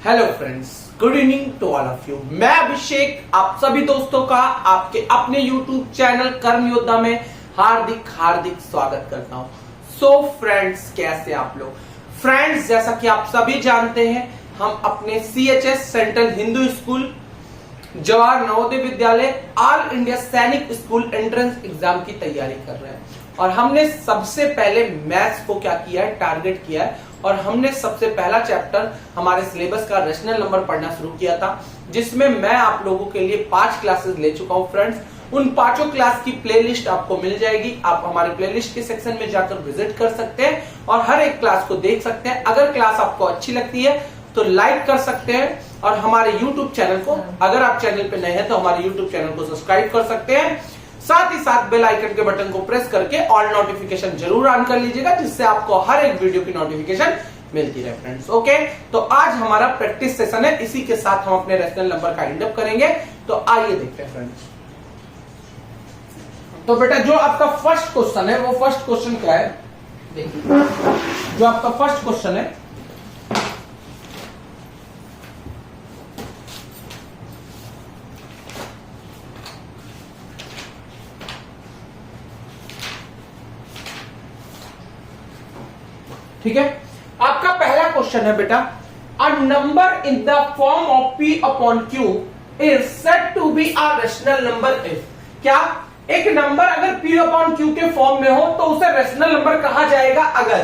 Hello friends, good evening to all of you. मैं अभिषेक आप सभी दोस्तों का आपके अपने YouTube चैनल कर्म योद्धा में हार्दिक हार्दिक स्वागत करता हूं। सो फ्रेंड्स, कैसे आप लोग? फ्रेंड्स, जैसा कि आप सभी जानते हैं, हम अपने CHS central Hindu school Jawahar Navodaya Vidyalaya all India सैनिक स्कूल एंट्रेंस एग्जाम की तैयारी कर रहे हैं। और हमने सबसे पहले मैथ्स को क्या किया है, टारगेट किया है। और हमने सबसे पहला चैप्टर हमारे सिलेबस का रेशनल नंबर पढ़ना शुरू किया था, जिसमें मैं आप लोगों के लिए 5 क्लासेस ले चुका हूं। फ्रेंड्स, उन 5 क्लास की प्लेलिस्ट आपको मिल जाएगी। आप हमारे प्लेलिस्ट के सेक्शन में जाकर विजिट कर सकते हैं और हर एक क्लास को देख सकते हैं। अगर क्लास आपको अच्छी लगती है तो लाइक कर सकते हैं और हमारे YouTube चैनल को, अगर आप चैनल पे नए हैं तो हमारे YouTube चैनल को सब्सक्राइब कर सकते हैं। साथ ही साथ बेल आइकन के बटन को प्रेस करके ऑल नोटिफिकेशन जरूर ऑन कर लीजिएगा, जिससे आपको हर एक वीडियो की नोटिफिकेशन मिलती रहे। फ्रेंड्स, ओके, तो आज हमारा प्रैक्टिस सेशन है। इसी के साथ हम अपने रेशनल नंबर का इंड अप करेंगे। तो आइए देखते हैं फ्रेंड्स। तो बेटा, जो आपका फर्स्ट क्वेश्चन है, वो फर्स्ट क्वेश्चन क्या है? देखिए, जो आपका फर्स्ट क्वेश्चन है, ठीक है। आपका पहला क्वेश्चन है बेटा, a number in the form of P upon Q is said to be a rational number if. क्या एक नंबर अगर P अपॉन Q के फॉर्म में हो तो उसे रेशनल नंबर कहा जाएगा अगर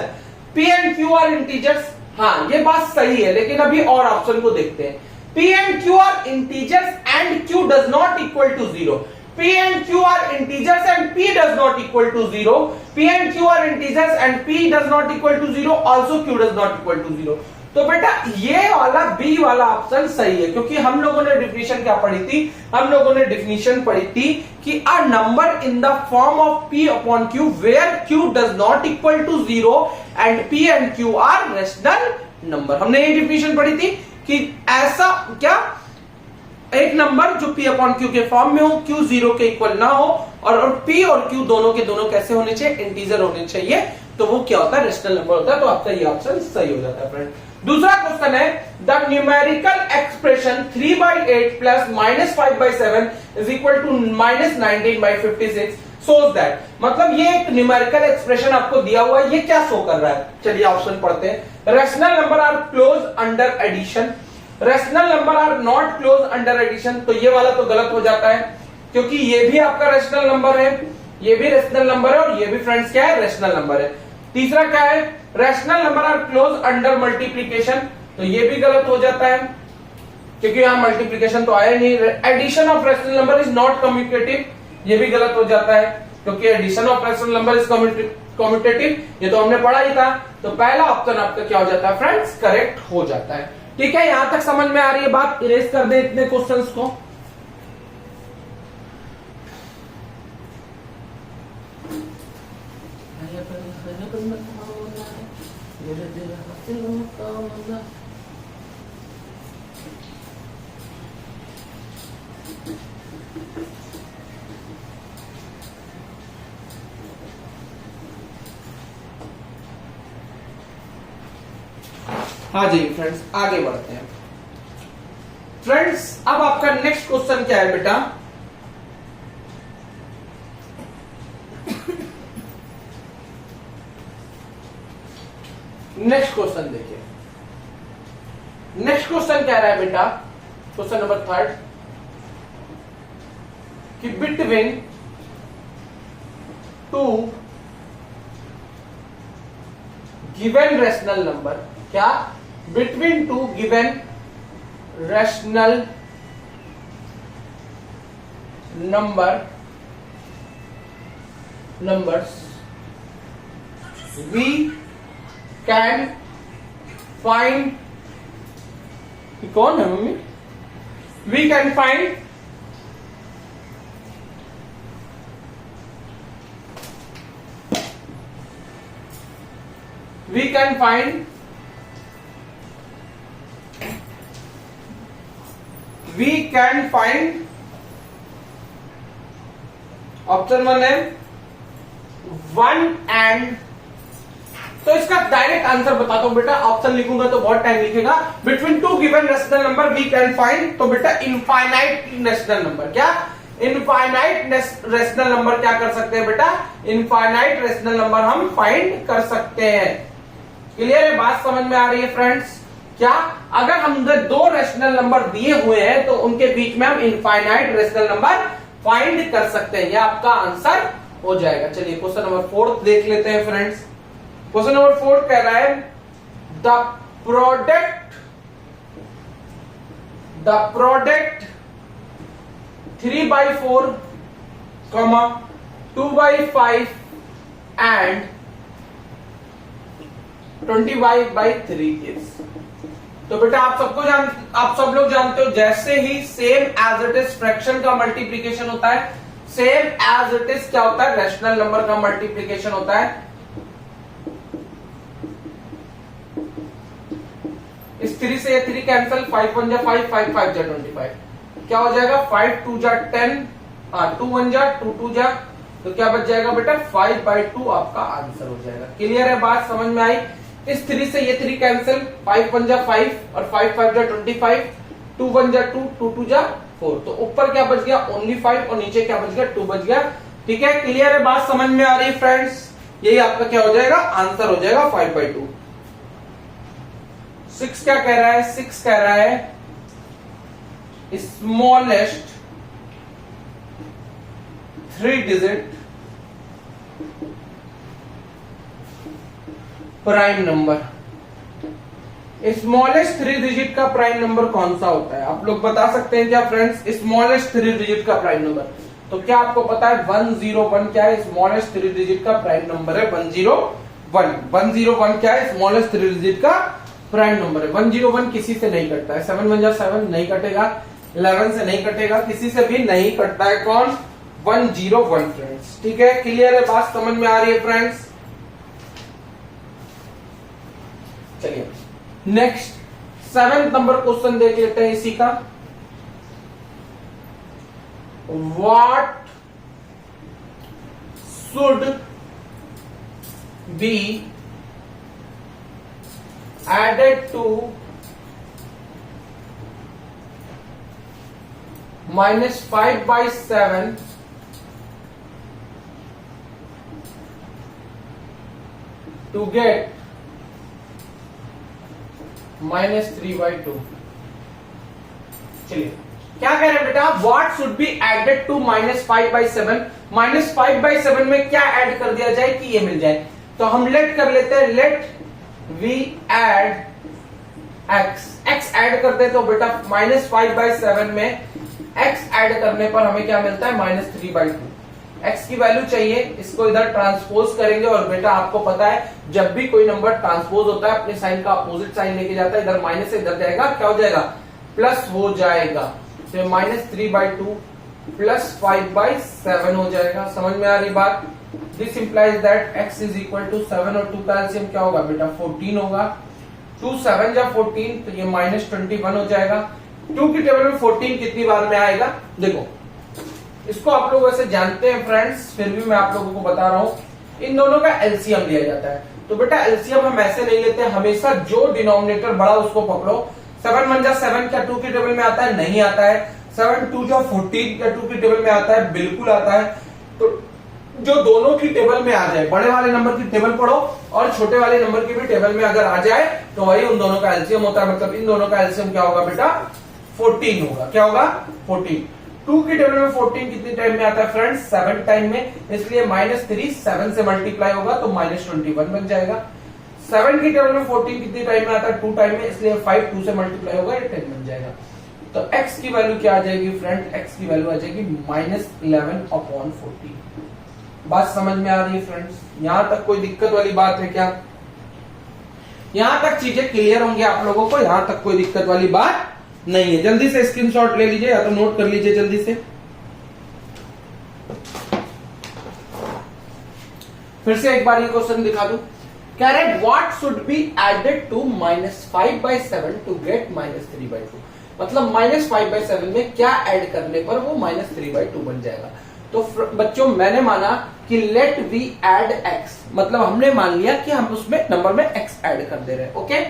P and Q are integers? हाँ, ये बात सही है, लेकिन अभी और ऑप्शन को देखते हैं। P and Q are integers and Q does not equal to 0। P and Q are integers and P does not equal to 0. P and Q are integers and P does not equal to 0. Also Q does not equal to 0. तो बेटा, ये वाला B वाला option सही है, क्योंकि हम लोगों ने डेफिनेशन क्या पढ़ी थी? हम लोगों ने डेफिनेशन पढ़ी थी कि a number in the form of P upon Q where Q does not equal to 0 and P and Q are rational number. हमने ये डेफिनेशन पढ़ी थी कि ऐसा क्या एक नंबर जो P अपॉन Q के फॉर्म में हो, Q 0 के इक्वल ना हो, और P और Q दोनों के दोनों कैसे होने चाहिए? इंटीजर होने चाहिए। तो वो क्या होता है? रेशनल नंबर होता है। तो आपका ये ऑप्शन सही हो जाता है फ्रेंड। दूसरा क्वेश्चन है, the numerical expression 3/8 plus -5/7 is equal to -19/56 shows that। मतलब ये एक न्यूमेरिकल एक्सप्रेशन आपको दिया हुआ है, ये क्या शो कर रहा है? चलिए ऑप्शन पढ़ते हैं। Rational number are close under addition, rational number are not close under addition. तो ये वाला तो गलत हो जाता है, क्योंकि ये भी आपका रेशनल नंबर है, ये भी रेशनल नंबर है, और ये भी फ्रेंड्स क्या है? रेशनल नंबर है। तीसरा क्या है? Rational number are close under multiplication. तो ये भी गलत हो जाता है, क्योंकि यहां मल्टीप्लीकेशन तो आया नहीं। Addition of rational number is not commutative, ये भी गलत हो जाता है, क्योंकि addition of rational number is commutative, ये तो हमने पढ़ा ही था। तो पहला ऑप्शन आपका क्या हो जाता है फ्रेंड्स? करेक्ट हो जाता है। ठीक है, यहां तक समझ में आ रही है बात? इरेज कर दे इतने क्वेश्चंस को। हाँ जी फ्रेंड्स, आगे बढ़ते हैं। फ्रेंड्स, अब आपका नेक्स्ट क्वेश्चन क्या है बेटा? नेक्स्ट क्वेश्चन देखिए। नेक्स्ट क्वेश्चन क्या रहा है बेटा? क्वेश्चन नंबर 3 कि बिटवीन 2 गिवन रेशनल नंबर, क्या? Between 2 given rational numbers we can find, कौन है mummy? we can find option 1 है 1 and तो इसका डायरेक्ट आंसर बताता हूं बेटा, ऑप्शन लिखूंगा तो बहुत टाइम लिखेगा। Between two given rational number we can find, तो बेटा इनफाइनाइट रेशनल नंबर, क्या इनफाइनाइट रेशनल नंबर क्या कर सकते हैं बेटा, इनफाइनाइट रेशनल नंबर हम फाइंड कर सकते हैं। क्लियर है, बात समझ में आ रही है फ्रेंड्स? क्या अगर हम दो रेशनल नंबर दिए हुए हैं तो उनके बीच में हम इनफाइनाइट रेशनल नंबर फाइंड कर सकते हैं, यह आपका आंसर हो जाएगा। चलिए क्वेश्चन नंबर 4 देख लेते हैं फ्रेंड्स। क्वेश्चन नंबर 4 कह रहा है द प्रोडक्ट 3/4, 2/5 एंड 20/3 इज। तो बेटा आप सब लोग जानते हो, जैसे ही same as it is fraction का मल्टीप्लीकेशन होता है, सेम एज इट इज क्या होता है, रैशनल नंबर का मल्टीप्लीकेशन होता है। इस 3 से ये 3 कैंसिल, 5 1 जा 5, 5 5 जा 25, क्या हो जाएगा 5 2 जा 10, 2 1 जा 2 2 जा, तो क्या बच जाएगा बेटा 5/2 आपका आंसर हो जाएगा। क्लियर है, बात समझ में आई? इस 3 से ये 3 कैंसिल, 5 1 जा 5 और 5 5 जा 25, 2 1 जा 2, 2 2 जा 4, तो ऊपर क्या बच गया ओनली 5 और नीचे क्या बच गया 2 बच गया। ठीक है, क्लियर है, बात समझ में आ रही है फ्रेंड्स? यही आपका क्या हो जाएगा, आंसर हो जाएगा 5/2। 6 क्या कह रहा है, 6 कह रहा है smallest 3 digit prime number. Smallest 3 digit का प्राइम नंबर कौन सा होता है, आप लोग बता सकते हैं क्या फ्रेंड्स? स्मॉलेस्ट 3 डिजिट का प्राइम नंबर, तो क्या आपको पता है 101 क्या है, स्मॉलेस्ट 3 डिजिट का प्राइम नंबर है 101। 101 क्या है, स्मॉलेस्ट 3 डिजिट का प्राइम नंबर है। 101 किसी से नहीं कटता है, 7 1 जा 7 नहीं कटेगा, 11 से नहीं कटेगा, किसी से भी नहीं कटता है, कौन 101 फ्रेंड्स। ठीक है, क्लियर है, बात समझ में आ रही है फ्रेंड्स? चलिए नेक्स्ट 7th नंबर क्वेश्चन देख लेते हैं इसी का। What should be added to -5/7 to get -3/2। चलिए क्या कह रहे हैं बेटा, what should be added to -5/7। -5/7 में क्या ऐड कर दिया जाए कि ये मिल जाए, तो हम लेट कर लेते हैं, let we add x add करते तो बेटा -5/7 में x ऐड करने पर हमें क्या मिलता है -3/2। x की वैल्यू चाहिए, इसको इधर ट्रांसपोज करेंगे और बेटा आपको पता है जब भी कोई नंबर ट्रांसपोज होता है अपने साइन का अपोजिट साइन लेके जाता है, इधर माइनस से इधर जाएगा, क्या हो जाएगा प्लस हो जाएगा, तो -3/2 प्लस 5/7 हो जाएगा। समझ में आ रही बात? This implies that x is equal to 7 और 2 का एलसीएम क्या होगा बेटा 14 होगा। 2 7 जा 14, तो ये -21 हो जाएगा। 2 की टेबल में 14 कितनी बार में आएगा, देखो इसको आप लोग वैसे जानते हैं फ्रेंड्स, फिर भी मैं आप लोगों को बता रहा हूं, इन दोनों का एलसीएम लिया जाता है। तो बेटा एलसीएम हम ऐसे नहीं लेते, हमेशा जो डिनोमिनेटर बड़ा उसको पकड़ो। 7 1 जा 7 क्या 2 की टेबल में आता है, नहीं आता है। 7 2 जा 14 क्या 2 की टेबल में आता है, बिल्कुल आता है। तो जो दोनों की टेबल में आ जाए, बड़े वाले नंबर की टेबल पढ़ो और छोटे वाले नंबर की भी टेबल में अगर आ जाए तो वही उन दोनों का एलसीएम होता है। मतलब इन दोनों का एलसीएम क्या होगा बेटा 14 होगा। क्या होगा 14। 2 की टेबल में 14 कितनी टाइम में आता है फ्रेंड्स 7 टाइम में, इसलिए -3 7 से मल्टीप्लाई होगा तो -21 बन जाएगा। 7 की टेबल में 14 कितनी टाइम में आता है 2 टाइम में, इसलिए 5 2 से मल्टीप्लाई होगा ये 10 बन जाएगा। तो x की वैल्यू क्या आ जाएगी फ्रेंड, x की वैल्यू आ जाएगी -11/14। बात समझ में आ रही है फ्रेंड्स? यहां तक कोई दिक्कत वाली बात है क्या? यहां तक चीजें क्लियर होंगी आप लोगों को, यहां तक कोई दिक्कत वाली बात नहीं है। जल्दी से स्क्रीनशॉट ले लीजिए या तो नोट कर लीजिए जल्दी से। फिर से एक बार ये क्वेश्चन दिखा दूं। कह रहे what should be added to -5/7 to get -3/2। मतलब -5/7 में क्या ऐड करने पर वो -3/2 बन जाएगा। तो बच्चों मैंने माना कि लेट वी एड x, मतलब हमने मान लिया कि हम उसमें नंबर में x ऐड कर दे रहे हैं। ओके,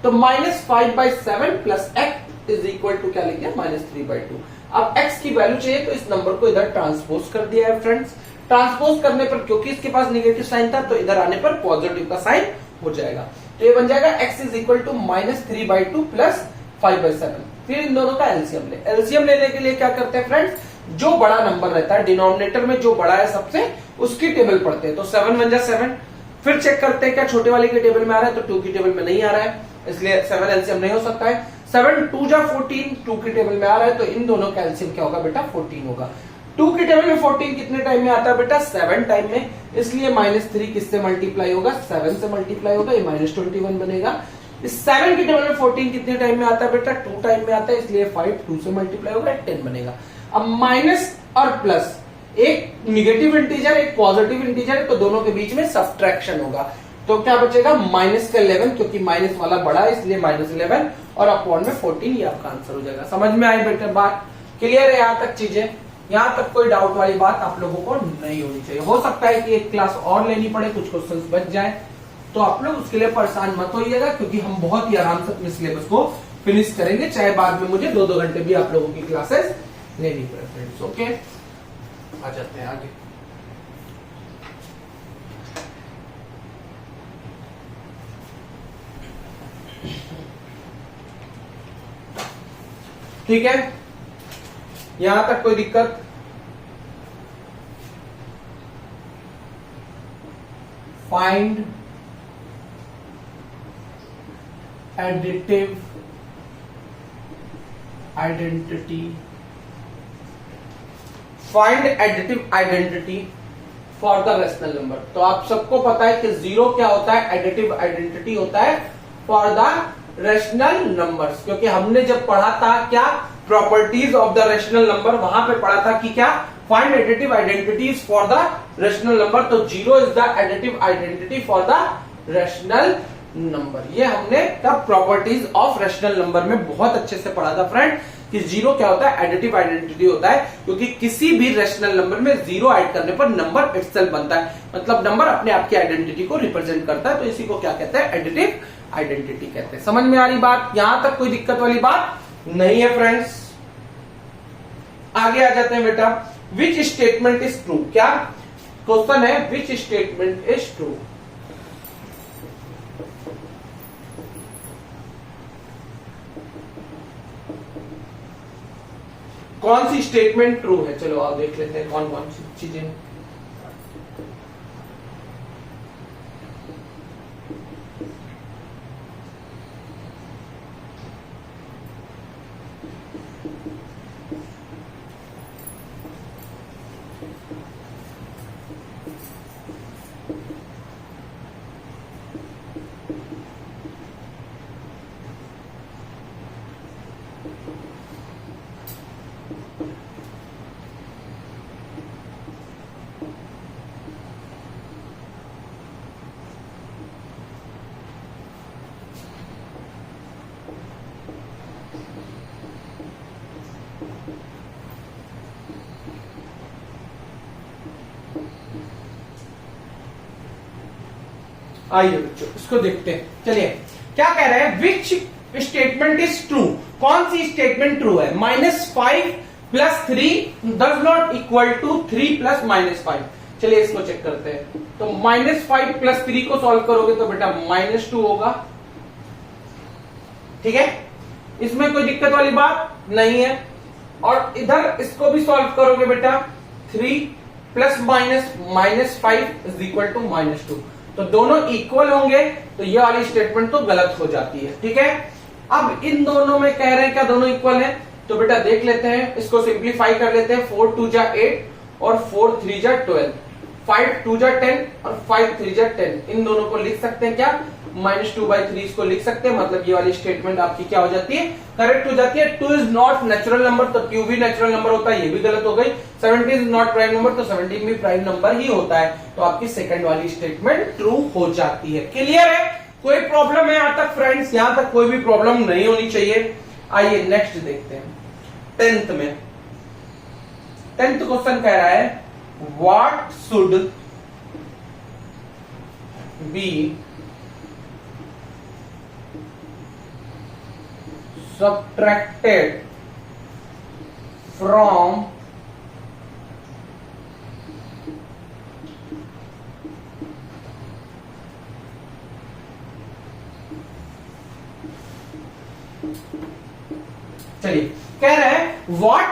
तो -5/7 plus x is equal to क्या लिख दिया, -3/2। अब x की वैल्यू चाहिए तो इस नंबर को इधर ट्रांसपोज कर दिया है फ्रेंड्स। ट्रांसपोज करने पर क्योंकि इसके पास नेगेटिव साइन था तो इधर आने पर पॉजिटिव का साइन हो जाएगा, तो ये बन जाएगा x is equal to -3/2 plus 5/7। फिर इन दोनों का एलसीएम ले, एलसीएम लेने के लिए क्या करते हैं फ्रेंड्स, जो बड़ा नंबर रहता है डिनोमिनेटर में, जो बड़ा है सबसे, उसकी टेबल पढ़ते हैं। तो 7 बन जा 7, फिर चेक करते हैं क्या छोटे वाले की टेबल में आ रहा है, तो 2 की टेबल में नहीं आ रहा है, इसलिए 7 एलसीएम नहीं हो सकता है। 7 2 जा 14, 2 की टेबल में आ रहा है, तो इन दोनों का एलसीएम क्या होगा बेटा, 14 होगा। 2 की टेबल में 14 कितने टाइम में आता है बेटा, 7 टाइम में, इसलिए -3 किससे मल्टीप्लाई होगा, 7 से मल्टीप्लाई होगा, ये -21 बनेगा। इस 7 की टेबल में 14 कितने टाइम में आता है बेटा, 2 टाइम में आता है, इसलिए 5 2 से मल्टीप्लाई होगा, 10 बनेगा। अब माइनस और प्लस, एक निगेटिव इंटीजर एक पॉजिटिव इंटीजर, तो दोनों के बीच में सब्ट्रैक्शन होगा, तो क्या बचेगा, -11, क्योंकि माइनस वाला बड़ा है इसलिए -11, और अपॉन में 14, ये आपका आंसर हो जाएगा। समझ में आई बेटा बात, क्लियर है यहां तक चीजें, यहां तक कोई डाउट वाली बात आप लोगों को नहीं होनी चाहिए। हो सकता है कि एक क्लास और लेनी पड़े, कुछ क्वेश्चंस बच जाए, तो आप लोग उसके लिए परेशान मत होइएगा, क्योंकि हम बहुत ही आराम से अपने सिलेबस को फिनिश करेंगे, चाहे बाद में मुझे 2-2 घंटे भी आप लोगों की क्लासेस लेनी पड़े फ्रेंड्स। ओके, आ जाते हैं आगे। ठीक है, यहां तक कोई दिक्कत, find additive identity, find additive identity for the rational number. तो आप सबको पता है कि 0 क्या होता है, एडिटिव आइडेंटिटी होता है फॉर द रेशनल नंबर्स, क्योंकि हमने जब पढ़ा था क्या, properties of the rational number, वहां पे पढ़ा था कि क्या, find additive identities for the rational number, तो 0 is the additive identity for the rational number. ये हमने तब प्रॉपर्टीज ऑफ रेशनल नंबर में बहुत अच्छे से पढ़ा था फ्रेंड, कि 0 क्या होता है, एडिटिव आइडेंटिटी होता है, क्योंकि किसी भी रेशनल नंबर में 0 ऐड करने पर नंबर इटसेल्फ बनता है, मतलब नंबर अपने आप की आइडेंटिटी को रिप्रेजेंट करता है, तो इसी को क्या कहते हैं, एडिटिव आइडेंटिटी कहते हैं। समझ में आ रही बात, यहां तक कोई दिक्कत वाली बात नहीं है फ्रेंड्स। आगे आ जाते हैं बेटा, विच स्टेटमेंट इज ट्रू, क्या क्वेश्चन है, विच स्टेटमेंट इज ट्रू, कौन सी स्टेटमेंट ट्रू है, चलो आप देख लेते हैं कौन कौन सी चीजें। आइए बच्चों इसको देखते हैं, चलिए क्या कह रहे हैं, विच स्टेटमेंट इज ट्रू, कौन सी स्टेटमेंट ट्रू है, -5 + 3 डज नॉट इक्वल टू 3 + -5। चलिए इसको चेक करते हैं, तो -5 + 3 को सॉल्व करोगे तो बेटा -2 होगा, ठीक है, इसमें कोई दिक्कत वाली बात नहीं है। और इधर इसको भी सॉल्व करोगे बेटा, 3 + -5 = -2, तो दोनों इक्वल होंगे, तो ये वाली स्टेटमेंट तो गलत हो जाती है, ठीक है। अब इन दोनों में कह रहे हैं क्या दोनों इक्वल हैं, तो बेटा देख लेते हैं, इसको सिंप्लीफाई कर लेते हैं, 4 2 जा 8 और 4 3 जा 12, 5 2 जा 10 और 5 3 जा 10, इन दोनों को लिख सकते हैं क्या, -2/3 इसको लिख सकते हैं, मतलब ये वाली स्टेटमेंट आपकी क्या हो जाती है, करेक्ट हो जाती है। 2 इज नॉट नेचुरल नंबर, तो 2 भी नेचुरल नंबर होता है, ये भी गलत हो गई। 17 इज नॉट प्राइम नंबर, तो 17 भी प्राइम नंबर ही होता है, तो आपकी सेकंड वाली स्टेटमेंट ट्रू हो जाती है। क्लियर है, कोई प्रॉब्लम है यहां तक फ्रेंड्स, यहां तक कोई भी प्रॉब्लम नहीं होनी चाहिए। आइए नेक्स्ट देखते हैं, 10th में 10th क्वेश्चन कह रहा है what should B subtracted from चलिए कह रहे हैं what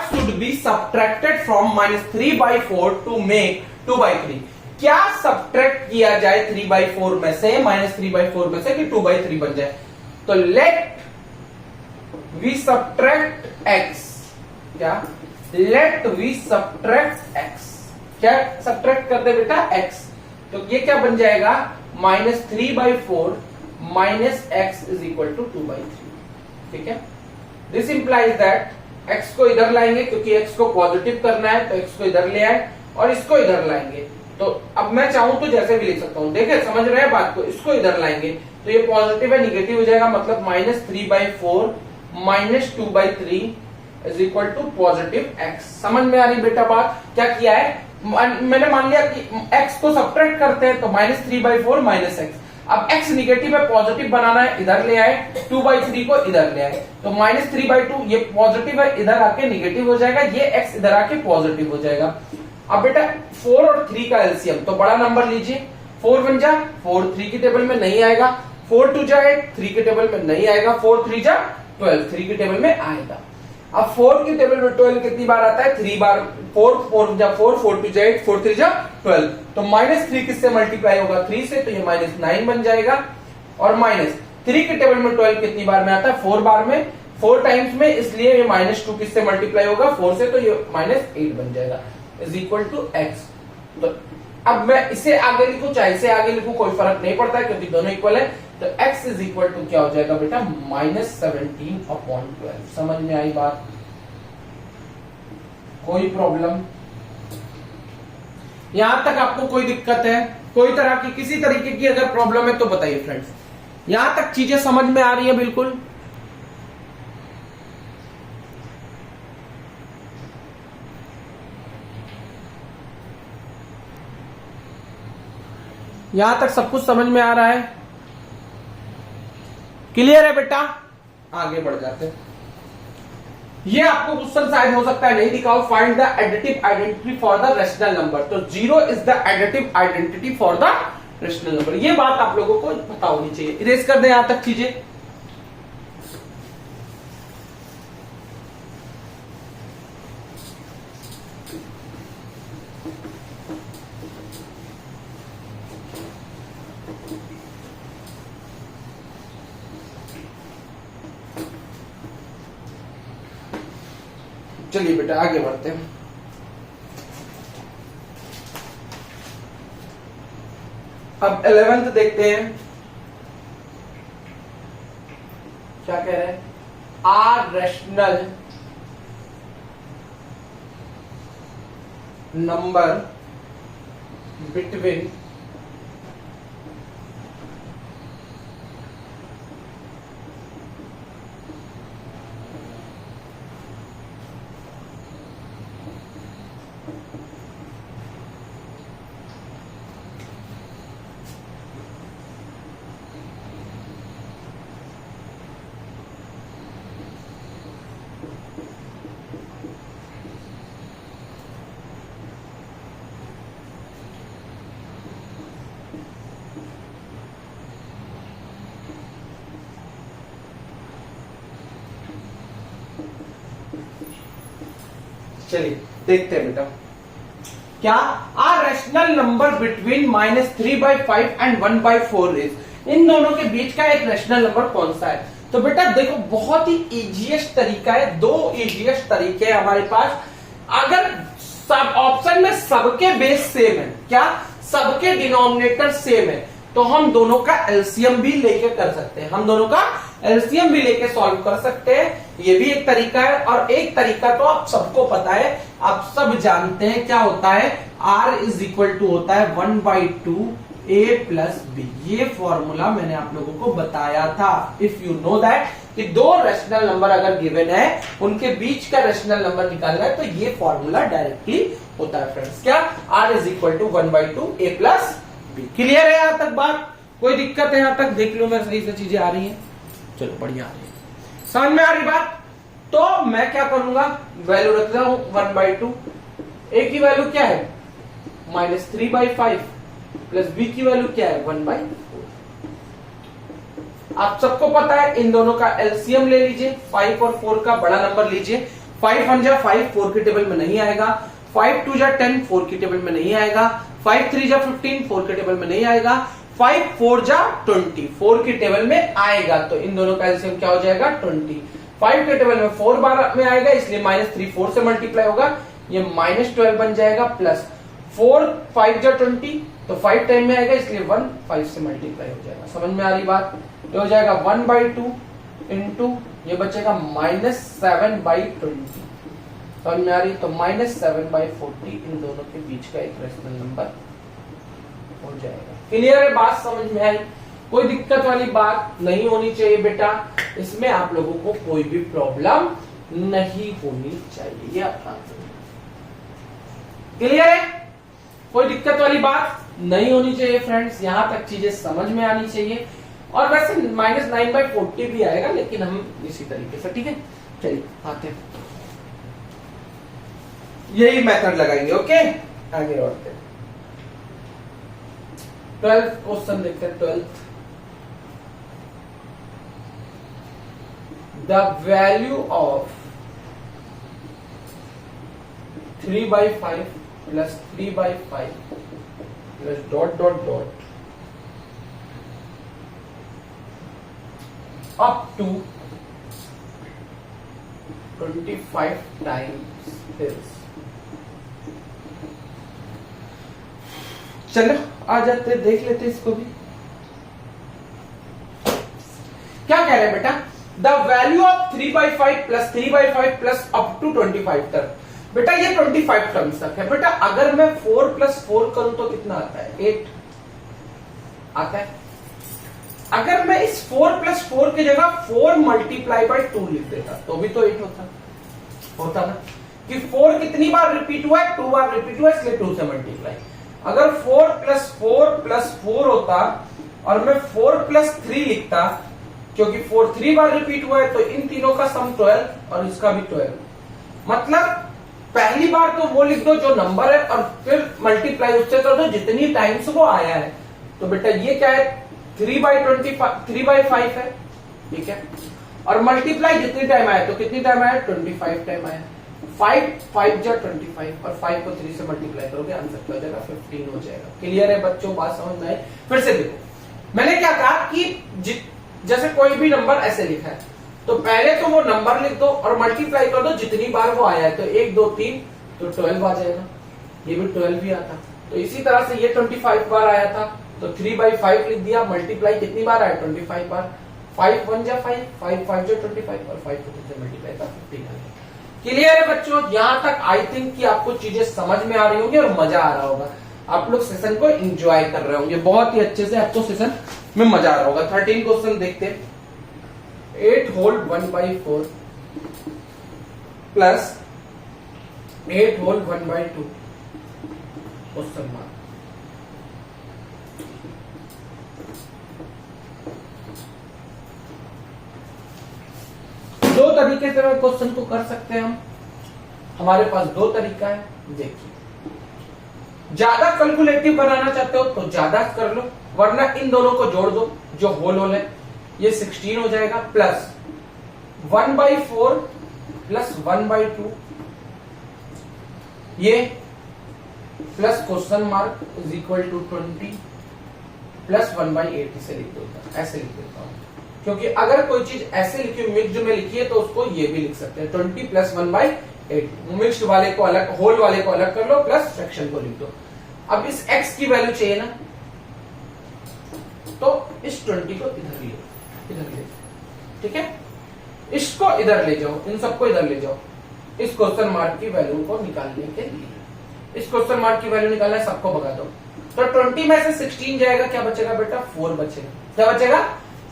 should be subtracted from -3/4 to make 2/3। क्या सब्ट्रैक्ट किया जाए 3/4 में से, -3/4 में से कि 2/3 बन जाए। तो लेट वी सब्ट्रैक्ट x, क्या लेट वी सब्ट्रैक्ट x, क्या सब्ट्रैक्ट कर दे बेटा x, तो ये क्या बन जाएगा -3/4 minus x is equal to 2/3। ठीक है, दिस इंप्लाइज दैट x को इधर लाएंगे क्योंकि x को पॉजिटिव करना है, तो x को इधर ले आए और इसको इधर लाएंगे। तो अब मैं चाहूं तो जैसे भी लिख सकता हूं, देखिए समझ रहे हैं बात को, इसको इधर लाएंगे तो ये पॉजिटिव है निगेटिव हो जाएगा, मतलब -3/4 minus 2/3 is equal to positive x। समझ में आ रही बेटा बात? क्या किया है, मैंने मान लिया कि x को सब्ट्रैक्ट करते हैं तो -3/4 माइनस x। अब x निगेटिव है, पॉजिटिव बनाना है, इधर ले आए, 2/3 को इधर ले आए, तो -3/2 ये पॉजिटिव है, इधर आके निगेटिव हो जाएगा, ये x इधर आके पॉजिटिव हो जाएगा। अब बेटा 4 और 3 का एलसीएम, तो बड़ा नंबर लीजिए, 4 बन जा 4, 3 की टेबल में नहीं आएगा, 4 2 जा 8, 3 की टेबल में नहीं आएगा, 4 3 जा 12, 3 की टेबल में आएगा। अब 4 की टेबल में 12 कितनी बार आता है, 3 बार, 4 4 जा 4, 4 2 जा 8, 4 3 जा 12, तो -3 किससे मल्टीप्लाई होगा, 3 से, तो ये -9 बन जाएगा। और -3 की टेबल में 12 कितनी बार में आता है, 4 बार में, 4 टाइम्स में, इसलिए ये -2 किससे मल्टीप्लाई होगा, 4 से, तो ये -8 बन जाएगा इज इक्वल टू x। तो अब मैं इसे आगे लिखूं चाहे इसे आगे लिखूं कोई फर्क नहीं पड़ता क्योंकि दोनों इक्वल है, तो x इज इक्वल टू क्या हो जाएगा बेटा -17/12। समझ में आई बात? कोई प्रॉब्लम यहां तक? आपको कोई दिक्कत है, कोई तरह की किसी तरीके की अगर प्रॉब्लम है तो बताइए फ्रेंड्स। यहां तक चीजें समझ में आ रही है बिल्कुल? यहां तक सब कुछ समझ में आ रहा है? क्लियर है बेटा? आगे बढ़ जाते हैं। ये आपको क्वेश्चन शायद हो सकता है नहीं दिखाओ, find the additive identity for the rational number. तो 0 is the additive identity for the rational number. ये बात आप लोगों को पता होनी चाहिए। इरेज कर दे यहां तक चीजें। चलिए बेटा आगे बढ़ते हैं। अब 11th देखते हैं क्या कह रहे हैं। आर रैशनल नंबर बिटवीन चलिए देखते हैं बेटा क्या are rational number between -3/5 and 1/4 is. इन दोनों के बीच का एक रैशनल नंबर कौन सा है? तो बेटा देखो बहुत ही इजीएस्ट तरीका है, 2 इजीएस्ट तरीके हैं हमारे पास। अगर सब ऑप्शन में सबके बेस सेम है, क्या सबके डिनोमिनेटर सेम है, तो हम दोनों का एलसीएम भी लेके कर सकते हैं, हम दोनों का एलसीएम भी लेके सॉल्व कर सकते हैं। ये भी एक तरीका है। और एक तरीका तो आप सबको पता है, आप सब जानते हैं क्या होता है, r इज इक्वल टू होता है 1/2 ए प्लस बी। ये फॉर्मूला मैंने आप लोगों को बताया था। इफ यू नो दैट कि दो रेशनल नंबर अगर गिवन है, उनके बीच का रेशनल नंबर निकालना है, तो ये फॉर्मूला डायरेक्टली होता है फ्रेंड्स। क्या? R is equal to 1/2 A plus B. Clear है यहां तक बात? कोई दिक्कत है यहां तक? देख लो मैं सही से चीजें आ रही हैं। चलो बढ़िया आ रही है, समझ में आ रही बात? तो मैं क्या करूंगा, वैल्यू रख रहा हूं 1/2। A की वैल्यू क्या है? -3/5 प्लस बी की वैल्यू क्या है? 1/4। आप सबको पता है इन दोनों का एलसीएम ले लीजिए, 5 और 4 का बड़ा नंबर लीजिए। 5 1 जा 5, 4 की टेबल में नहीं आएगा। 5 2 जा 10, 4 की टेबल में नहीं आएगा। 5 3 जा 15, 4 की टेबल में नहीं आएगा। 5 4 जा 20, 4 की टेबल में आएगा। तो इन दोनों का एलसीएम क्या हो जाएगा? 20। 5 के टेबल में 4 बार में आएगा, इसलिए -3 4 से मल्टीप्लाई होगा, ये -12 बन जाएगा। प्लस 4 5 जा 20, तो 5 टाइम में आएगा, इसलिए 1 5 से मल्टीप्लाई हो जाएगा। समझ में आ रही बात? ये हो जाएगा 1/2 इंटू ये बचेगा -7/20। समझ में आ रही? तो -7/40 इन दोनों के बीच का एक रेशनल नंबर हो जाएगा। क्लियर है बात? समझ में आई? कोई दिक्कत वाली बात नहीं होनी चाहिए बेटा, इसमें आप लोगों को कोई भी प्रॉब्लम नहीं होनी चाहिए। ये आप क्लियर है? कोई दिक्कत वाली बात नहीं होनी चाहिए फ्रेंड्स, यहां तक चीजें समझ में आनी चाहिए। और वैसे -9/40 भी आएगा, लेकिन हम इसी तरीके से, ठीक है? चलिए आते हैं, यही मेथड लगाएंगे। ओके, आगे बढ़ते हैं। 12th क्वेश्चन देखते हैं। 12th, the value of 3/5 plus 3/5 plus dot dot dot up to 25 times is। चलो आ जाते, देख लेते इसको भी। क्या कह रहे हैं बेटा? The value of 3/5 plus 3/5 plus up to 25 तक। बेटा ये 25 टर्म्स तक है। बेटा अगर मैं 4 + 4 करूं तो कितना आता है? 8 आता है। अगर मैं इस 4 + 4 की जगह 4 × 2 लिख देता तो भी तो 8 होता ना, कि 4 कितनी बार रिपीट हुआ है? 2 बार रिपीट हुआ है, इसलिए 2 से मल्टीप्लाई। अगर 4 + 4 + 4 होता और मैं 4 + 3 लिखता, क्योंकि 4 3 बार रिपीट हुआ है, तो इन तीनों का सम 12 और इसका भी 12। मतलब पहली बार तो वो लिख दो जो नंबर है, और फिर मल्टीप्लाई उससे कर दो जितनी टाइम्स वो आया है। तो बेटा ये क्या है? 3/5 है, ठीक है? और मल्टीप्लाई जितनी टाइम आया, तो कितनी टाइम आया? 25 टाइम आया। 5 5 जा 25, और 5 को 3 से मल्टीप्लाई करोगे, आंसर क्या हो जाएगा? 15 हो जाएगा। क्लियर है बच्चों? बात समझ में आई? फिर से देखो, मैंने क्या कहा कि जैसे कोई भी नंबर ऐसे लिखा है, तो पहले तो वो नंबर लिख दो और मल्टीप्लाई कर दो जितनी बार वो आया है। तो 1 2 3 तो 12 आ जाएगा, ये भी 12 ही आता। तो इसी तरह से ये 25 बार आया था, तो 3/5 लिख दिया, मल्टीप्लाई कितनी बार आया? 25 बार। 5 1 जा 5, 5 5 जा 25, और 5 को 3 से मल्टीप्लाई था 15। क्लियर है बच्चों? यहां तक आई थिंक कि आपको चीजें समझ में आ रही होंगी और मजा आ रहा होगा। आप लोग सेशन को एंजॉय कर रहे होंगे बहुत ही अच्छे से, आपको सेशन में मजा आ रहा होगा। 13 क्वेश्चन देखते हैं। 8 whole 1/4 plus 8 whole 1/2 question mark. दो तरीके से क्वेश्चन को कर सकते हैं हम। हमारे पास दो तरीका है, देखिए। ज्यादा कैलकुलेटिव बनाना चाहते हो तो ज्यादा कर लो, वरना इन दोनों को जोड़ दो जो होल होल है, ये 16 हो जाएगा। प्लस 1/4 प्लस 1/2, ये plus question mark is equal to 20 plus 1/8 इसे लिख देता, ऐसे लिख देता हूं, क्योंकि अगर कोई चीज ऐसे लिखी मिक्स्ड में लिखी है तो उसको ये भी लिख सकते हैं। 20 प्लस 1/8, मिक्स्ड वाले को अलग, होल वाले को अलग कर लो, प्लस फ्रैक्शन को लिख दो। अब इस x की वैल्यू चाहिए ना, तो इस 20 को इधर ले, ठीक है? इसको इधर ले जाओ, इन सबको इधर ले जाओ, इस क्वेश्चन मार्क की वैल्यू को निकालने के लिए। इस क्वेश्चन मार्क की वैल्यू निकालना है, सबको भगा दो, तो 20 में से 16 जाएगा, क्या बचेगा बेटा 4 बचेगा। क्या बचेगा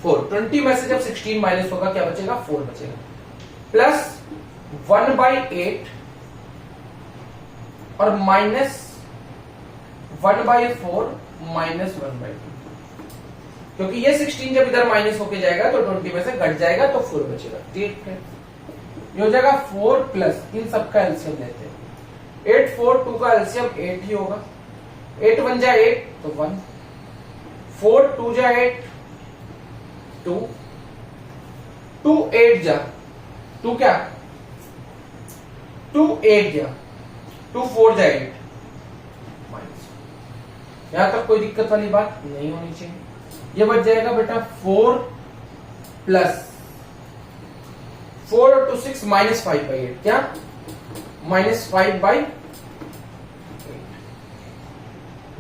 4। 20 में से जब 16 माइनस होगा क्या बचेगा 4 बचेगा। प्लस 1/8 और माइनस 1/4 माइनस 1/2, क्योंकि ये 16 जब इधर माइनस होके जाएगा तो 20 में से घट जाएगा तो 4 बचेगा। ठीक है, ये हो जाएगा 4 प्लस इन सबका एलसीएम लेते हैं 8 4 2 का एलसीएम 8 ही होगा। 8 1 जा 8 तो 1, 4 2 जा 8 2, 2 8 जा 2 क्या 2 8 जा 2 4 जा 8 माइनस। यहां तक कोई दिक्कत वाली बात नहीं होनी चाहिए। ये बच जाएगा बेटा 4 प्लस 4 और 2 6 माइनस 5/8, क्या माइनस 5/8।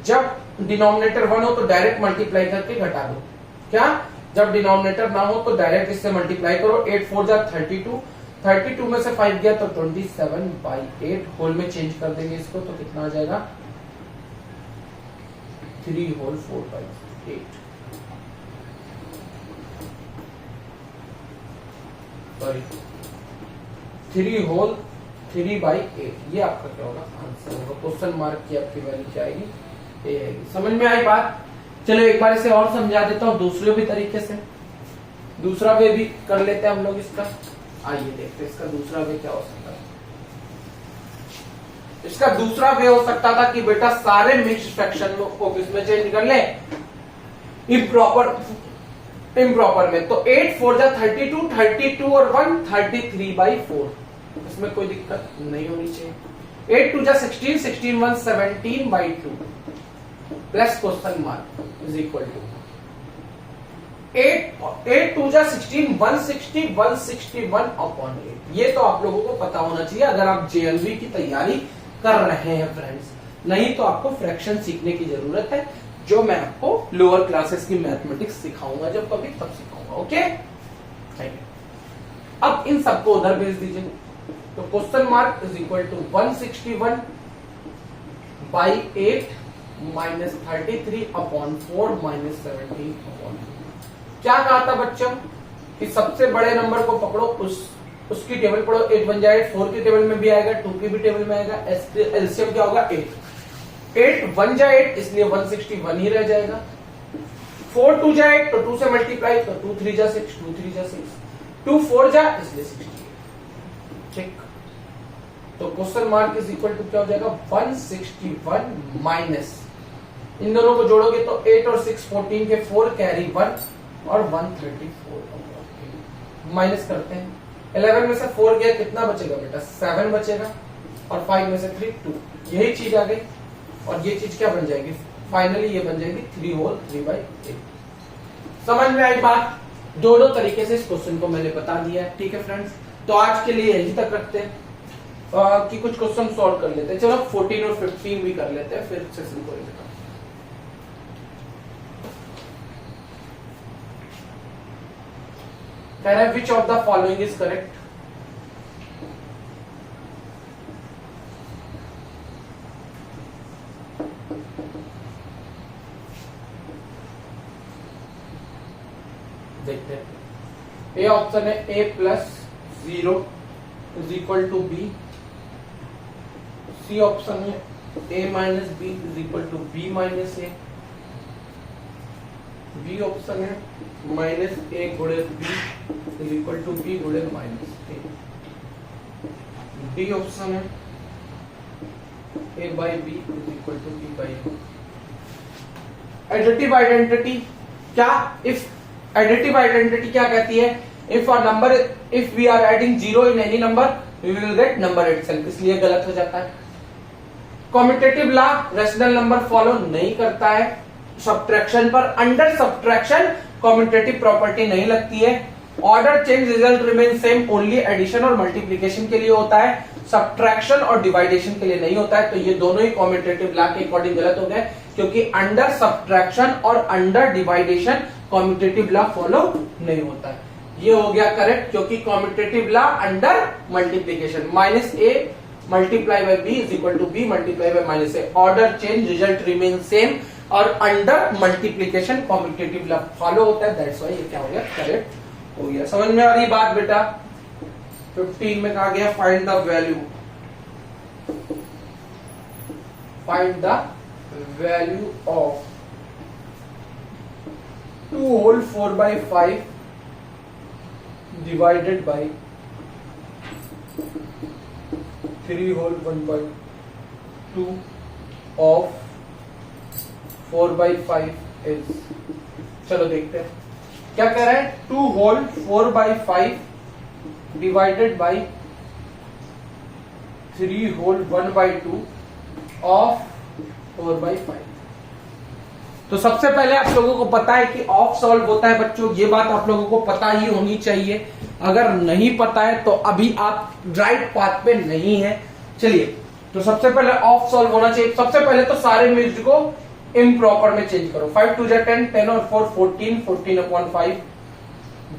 जब डिनोमिनेटर 1 हो तो डायरेक्ट मल्टीप्लाई करके घटा दो। क्या जब डिनोमिनेटर ना हो तो डायरेक्ट इससे मल्टीप्लाई करो। 8 4 जा 32, 32 में से 5 गया तो 27/8। होल में चेंज कर देंगे इसको तो कितना आ जाएगा 3 होल 4/8। Sorry 3 whole 3/8। ये आपका क्या होगा आंसर होगा। क्वेश्चन मार्क की आपकी वैल्यू क्या आएगी, ये आएगी। समझ में आई बात। चलो एक बार इसे और समझा देता हूं दूसरे भी तरीके से। दूसरा वे भी कर लेते हैं हम लोग इसका। आइए देखते हैं इसका दूसरा वे क्या हो सकता है। इसका दूसरा वे हो सकता था कि बेटा सारे मिक्स्ड फ्रैक्शन को किसमें चेंज कर ले, इम्प्रॉपर में। तो 8 4 जा 32, 32 और 1 33/4। इसमें कोई दिक्कत नहीं होनी चाहिए। 8 2 जा 16, 16 1 17/2 plus question mark is equal to 8 2 जा 16 160 161/8। ये तो आप लोगों को पता होना चाहिए अगर आप जेएलवी की तैयारी कर रहे हैं फ्रेंड्स। नहीं तो आपको फ्रैक्शन सीखने की जरूरत है, जो मैं आपको लोअर क्लासेस की मैथमेटिक्स सिखाऊंगा जब कभी तब सिखाऊंगा। ओके, अब इन सबको उधर भेज दीजिए। तो question mark is equal to 161/8 minus 33/4 minus 17/2। क्या कहा था बच्चों कि सबसे बड़े नंबर को पकड़ो, उसकी टेबल पढ़ो। 8 1 जा 8, 4 की टेबल में भी आएगा, 2 की भी टेबल में आएगा। एलसीएम क्या होगा 8। 8 1 जा 8 इसलिए 161 ही रह जाएगा। 4 2 जा 8 तो 2 से मल्टीप्लाई तो 2 3 जा 6, 2 3 जा 6, 2 4 जा इसलिए 68। ठीक, तो question mark is equal to क्या हो जाएगा 161 माइनस, इन दोनों को जोड़ोगे तो 8 और 6 14 के 4 कैरी 1 और 134 माइनस करते हैं। 11 में से 4 गया कितना बचेगा बेटा 7 बचेगा और 5 में से 3 2। यही चीज आ गई और ये चीज क्या बन जाएगी फाइनली ये बन जाएगी 3 होल 3/8। समझ में आई बात। दोनों तरीके से इस क्वेश्चन को मैंने बता दिया है। ठीक है फ्रेंड्स, तो आज के लिए यही तक रखते हैं कि कुछ क्वेश्चन सॉल्व कर लेते हैं। चलो 14 और 15 भी कर लेते हैं फिर सेशन को लेकर। कह रहा है which of the following is correct. देखते हैं। ए ऑप्शन है a plus 0 is equal to B. C option है a minus B is equal to B minus A. B option है माइनस ए गुणे B is equal to B गुणे minus A. D option है A by B is equal to B by A. Additive identity क्या, if additive identity क्या कहती है, if a number if we are adding 0 in any number we will get number itself, इसलिए गलत हो जाता है। Commutative law rational number follow नहीं करता है सब्ट्रैक्शन पर। अंडर सब्ट्रैक्शन कॉम्यूटेटिव प्रॉपर्टी नहीं लगती है। Order change result remain same only addition और मल्टीप्लिकेशन के लिए होता है, सब्ट्रैक्शन और डिवाइडेशन के लिए नहीं होता है। तो ये दोनों ही कॉम्यूटेटिव लॉ के अकॉर्डिंग गलत हो गए, क्योंकि अंडर सब्ट्रैक्शन और under division commutative law follow नहीं होता है। ये हो गया करेक्ट, क्योंकि commutative law under multiplication minus A multiply by B is equal to B multiply by minus A, order change result remain same, और under multiplication commutative law follow होता है, दैट्स व्हाई ये क्या हो गया, करेक्ट हो गया। समझ में आ रही बात बेटा? 15 में कहा गया find the value, find the value of 2 whole 4/5 divided by 3 whole 1/2 of 4/5 is, चलो देखते हैं क्या कह रहा है। 2 whole 4/5 divided by 3 whole 1/2 of 4/5। तो सबसे पहले आप लोगों को पता है कि ऑफ सॉल्व होता है बच्चों, ये बात आप लोगों को पता ही होनी चाहिए। अगर नहीं पता है तो अभी आप राइट पाथ पे नहीं है। चलिए, तो सबसे पहले ऑफ सॉल्व होना चाहिए। सबसे पहले तो सारे मिक्स्ड को इम्प्रॉपर में चेंज करो। 5 2 जा 10, 10 और 4 14, 14/5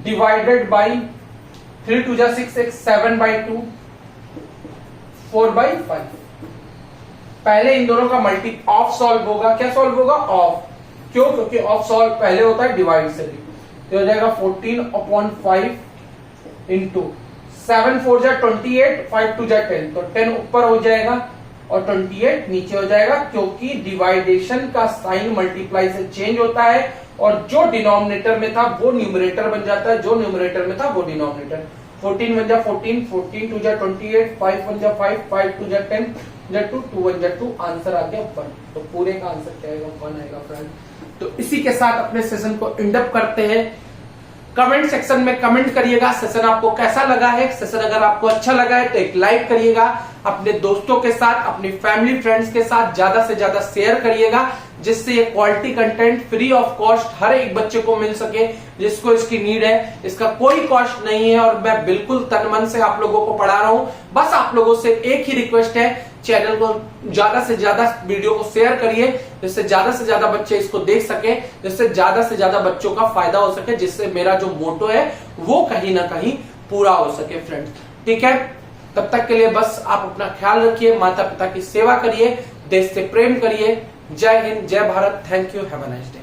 डिवाइडेड बाई 3 2 जा 6 6 7/2 4/5। पहले इन दोनों का मल्टी ऑफ सॉल्व होगा। क्या सॉल्व होगा? ऑफ। क्यों? क्योंकि ऑफ सॉल्व पहले होता है डिवाइड से भी। तो हो जाएगा 14/5 इंटू 7 4 जा 28, 5 2 जा 10, तो 10 ऊपर हो जाएगा और 28 नीचे हो जाएगा, क्योंकि डिवाइडेशन का साइन मल्टीप्लाई से चेंज होता है और जो डिनोमिनेटर में था वो न्यूमरेटर बन जाता है, जो न्यूमरेटर में था वो डिनोमिनेटर। 14 1 जा 14, 14 2 जा 28, 5 1 जा 5, 5 2 जा 10, 2 2 1 जा 2, आंसर आ गया 1। तो पूरे का आंसर क्या आएगा? 1 आएगा फ्रेंड। तो इसी के साथ अपने सेशन को एंड अप करते हैं। कमेंट सेक्शन में कमेंट करिएगा सेशन आपको कैसा लगा है। सेशन अगर आपको अच्छा लगा है तो एक लाइक करिएगा, अपने दोस्तों के साथ, अपनी फैमिली फ्रेंड्स के साथ ज्यादा से ज्यादा शेयर करिएगा, जिससे ये quality content free of cost हर एक बच्चे को मिल सके जिसको इसकी नीड है। इसका कोई कॉस्ट नहीं है और मैं बिल्कुल तन मन से आप लोगों को पढ़ा रहा हूं। बस आप लोगों से एक ही रिक्वेस्ट है, चैनल को ज्यादा से ज्यादा वीडियो को शेयर करिए, जिससे ज्यादा से ज्यादा बच्चे इसको देख सके, जिससे ज्यादा से ज्यादा बच्चों का फायदा हो सके, जिससे मेरा जो मोटो है वो कहीं ना कहीं पूरा हो सके फ्रेंड्स। ठीक है, तब तक के लिए बस आप अपना ख्याल रखिए, माता पिता की सेवा करिए, देश से प्रेम करिए। जय हिंद, जय Bharat. Thank you, have a nice day.